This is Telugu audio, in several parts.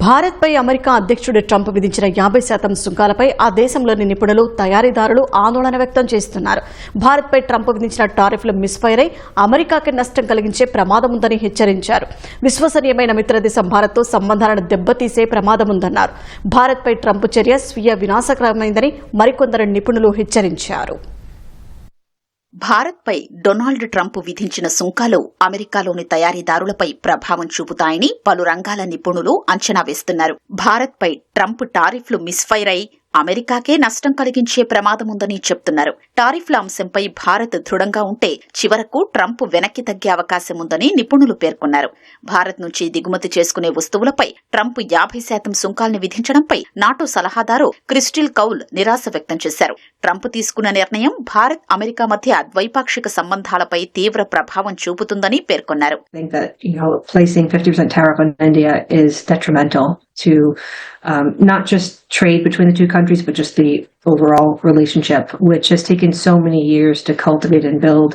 భారత్పై అమెరికా అధ్యక్షుడు ట్రంప్ విధించిన 50% సుంకాలపై ఆ దేశంలోని నిపుణులు, తయారీదారులు ఆందోళన వ్యక్తం చేస్తున్నారు. భారత్పై ట్రంప్ విధించిన టారిఫ్లు మిస్ఫైర్ అయి అమెరికాకి నష్టం కలిగించే ప్రమాదం ఉందని హెచ్చరించారు. విశ్వసనీయమైన మిత్రదేశం భారత్తో సంబంధాలను దెబ్బతీసే ప్రమాదముందన్నారు. భారత్పై ట్రంప్ చర్య స్వీయ వినాశకరమైందని మరికొందరు నిపుణులు హెచ్చరించారు. భారత్పై డొనాల్డ్ ట్రంప్ విధించిన సుంకాలు అమెరికాలోని తయారీదారులపై ప్రభావం చూపుతాయని పలు రంగాల నిపుణులు అంచనా వేస్తున్నారు. భారత్పై ట్రంప్ టారిఫ్లు మిస్ఫైర్ అయి అమెరికాకే నష్టం కలిగించే ప్రమాదముందని చెప్తున్నారు. టారిఫ్ల అంశంపై భారత్ దృఢంగా ఉంటే చివరకు ట్రంప్ వెనక్కి తగ్గే అవకాశం ఉందని నిపుణులు పేర్కొన్నారు. భారత్ నుంచి దిగుమతి చేసుకునే వస్తువులపై ట్రంప్ 50% సుంకాల్ని విధించడంపై నాటో సలహాదారు క్రిస్టిల్ కౌల్ నిరాశ వ్యక్తం చేశారు. ట్రంప్ తీసుకున్న నిర్ణయం భారత్ అమెరికా మధ్య ద్వైపాక్షిక సంబంధాలపై తీవ్ర ప్రభావం చూపుతుందని పేర్కొన్నారు. To not just trade between the two countries, but just the overall relationship, which has taken so many years to cultivate and build,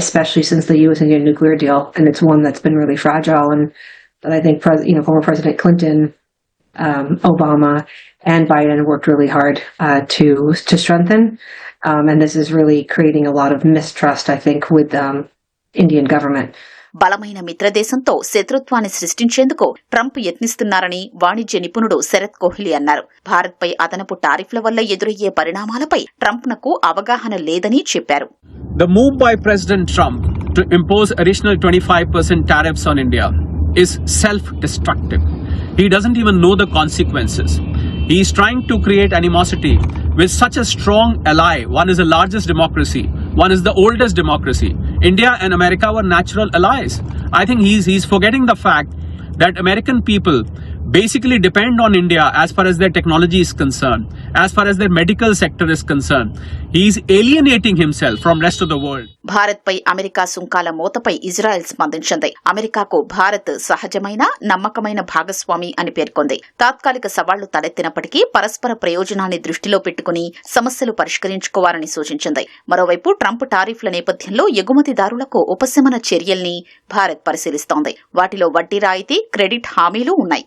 especially since the U.S.-India nuclear deal, and it's one that's been really fragile. And that I think, former President Clinton, Obama, and Biden worked really hard to strengthen, and this is really creating a lot of mistrust, I think, with the Indian government. బలమైన మిత్రదేశంతో శత్రుత్వాన్ని సృష్టించేందుకు ట్రంప్ యత్నిస్తున్నారని వాణిజ్య నిపుణుడు శరత్ కోహ్లీ అన్నారు. భారత్పై అదనపు టారిఫ్ల వల్ల ఎదురయ్యే పరిణామాలపై ట్రంప్నకు అవగాహన లేదని చెప్పారు. The move by President Trump to impose additional 25% tariffs on India is self-destructive. He doesn't even know the consequences. He is trying to create animosity with such a strong ally. One is the largest democracy. One is the oldest democracy. India and America were natural allies. I think he's forgetting the fact that American people basically depend on India as far as their technology is concerned, as far as their medical sector is concerned. He's alienating himself from rest of the world. భారత్పై అమెరికా సుంకాల మోతపై ఇజ్రాయెల్ స్పందించింది. అమెరికాకు భారత్ సహజమైన, నమ్మకమైన భాగస్వామి అని పేర్కొంది. తాత్కాలిక సవాళ్లు తలెత్తినప్పటికీ పరస్పర ప్రయోజనాన్ని దృష్టిలో పెట్టుకుని సమస్యలు పరిష్కరించుకోవాలని సూచించింది. మరోవైపు ట్రంప్ టారిఫ్ల నేపథ్యంలో ఎగుమతిదారులకు ఉపశమన చర్యల్ని భారత్ పరిశీలిస్తోంది. వాటిలో వడ్డీ రాయితీ, క్రెడిట్ హామీలు ఉన్నాయి.